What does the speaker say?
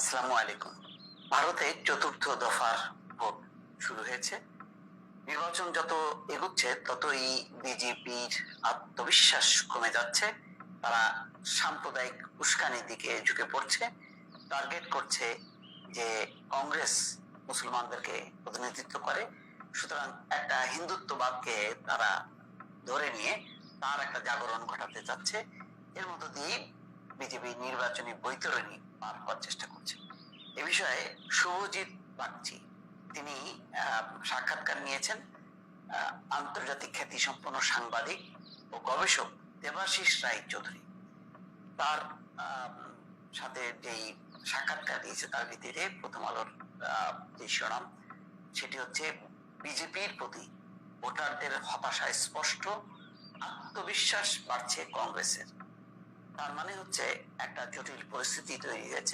আসসালামু আলাইকুম। ভারতে চতুর্থ দফার ভোট শুরু হয়েছে। নির্বাচন যত এগুচ্ছে ততই বিজেপির আত্মবিশ্বাস কমে যাচ্ছে। তারা সাম্প্রদায়িক উস্কানির দিকে ঝুঁকে পড়ছে। টার্গেট করছে যে কংগ্রেস মুসলমানদেরকে প্রতিনিধিত্ব করে, সুতরাং একটা হিন্দুত্ববাদকে তারা ধরে নিয়ে তার একটা জাগরণ ঘটাতে চাচ্ছে। এর মধ্য দিয়ে বিজেপি নির্বাচনী বৈতরণী পার হওয়ার চেষ্টা করছে। এ বিষয়ে শুভজিৎ বাগচি তিনি সাক্ষাৎকার নিয়েছেন আন্তর্জাতিক খ্যাতি সম্পন্ন সাংবাদিক ও গবেষক দেবাশিস রায় চৌধুরী। তার সাথে যেই সাক্ষাৎকার দিয়েছে তার ভিত্তিতে প্রথম আলোর যে শিরোনাম সেটি হচ্ছে বিজেপির প্রতি ভোটারদের হতাশা স্পষ্ট, আত্মবিশ্বাস বাড়ছে কংগ্রেসের। তার মানে হচ্ছে একটা জটিল পরিস্থিতি তৈরি হয়েছে।